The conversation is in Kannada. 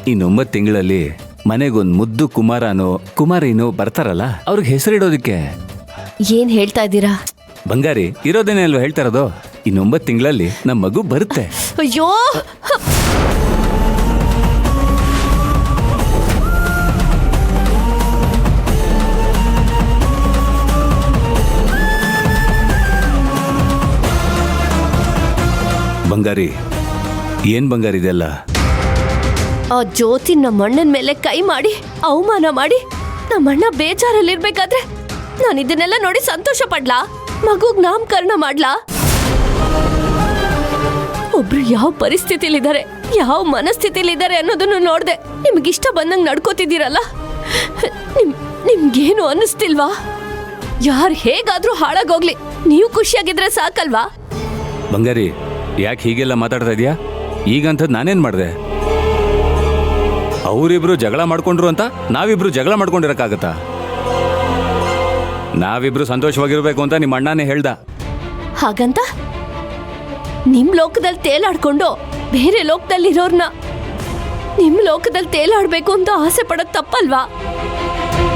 ಇನ್ನು 9 ತಿಂಗಳಲ್ಲಿ ಮನೆಗೊಂದು ಮುದ್ದು ಕುಮಾರಿನೋ ಬರ್ತಾರಲ್ಲ, ಅವ್ರಿಗೆ ಹೆಸರಿಡೋದಕ್ಕೆ. ಏನ್ ಹೇಳ್ತಾ ಇದ್ದೀರಾ? ಬಂಗಾರಿ, ಇರೋದೇನೆ ಅಲ್ವಾ ಹೇಳ್ತಾ ಇರೋದು. ಇನ್ನು 9 ತಿಂಗಳಲ್ಲಿ ನಮ್ಮ ಮಗು ಬರುತ್ತೆ. ಅಯ್ಯೋ, ಬಂಗಾರಿ, ಏನ್ ಬಂಗಾರಿ ಇದೆಲ್ಲ? ಆ ಜ್ಯೋತಿ ನಮ್ಮಣ್ಣನ ಮೇಲೆ ಕೈ ಮಾಡಿ ಅವಮಾನ ಮಾಡಿ ನಮ್ಮಣ್ಣ ಬೇಜಾರಲ್ಲಿರ್ಬೇಕಾದ್ರೆ ನಾನು ಇದನ್ನೆಲ್ಲ ನೋಡಿ ಸಂತೋಷ ಪಡ್ಲಾ? ಮಗುಗ್ ನಾಮಕರಣ ಮಾಡ್ಲಾ? ಒಬ್ರು ಯಾವ ಪರಿಸ್ಥಿತಿಲಿದ್ದಾರೆ, ಯಾವ ಮನಸ್ಥಿತಿಲಿದ್ದಾರೆ ಅನ್ನೋದನ್ನು ನೋಡ್ದೆ ನಿಮ್ಗಿಷ್ಟ ಬಂದಂಗ್ ನಡ್ಕೋತಿದ್ದೀರಲ್ಲ, ನಿಮ್ಗೇನು ಅನ್ನಿಸ್ತಿಲ್ವಾ? ಯಾರು ಹೇಗಾದ್ರೂ ಹಾಳಾಗೋಗ್ಲಿ, ನೀವು ಖುಷಿಯಾಗಿದ್ರೆ ಸಾಕಲ್ವಾ? ಬಂಗಾರಿ, ಯಾಕೆ ಹೀಗೆಲ್ಲ ಮಾತಾಡ್ತಾ ಇದೀಯಾ? ಈಗಂಥದ್ದು ನಾನೇನ್ ಮಾಡ್ದೆ? ಅವರಿಬ್ರು ಜಗಳ ಮಾಡ್ಕೊಂಡ್ರು ಅಂತ ನಾವಿಬ್ರು ಜಗಳ ಮಾಡ್ಕೊಂಡಿರಕ್ಕಾಗತ್ತಾ? ನಾವಿಬ್ರು ಸಂತೋಷವಾಗಿರ್ಬೇಕು ಅಂತ ನಿಮ್ಮ ಅಣ್ಣನೇ ಹೇಳ್ದ. ಹಾಗಂತ ನಿಮ್ ಲೋಕದಲ್ಲಿ ತೇಲಾಡ್ಕೊಂಡು ಬೇರೆ ಲೋಕದಲ್ಲಿರೋರ್ನ ನಿಮ್ ಲೋಕದಲ್ಲಿ ತೇಲಾಡ್ಬೇಕು ಅಂತ ಆಸೆ ಪಡೋದ್ ತಪ್ಪಲ್ವಾ?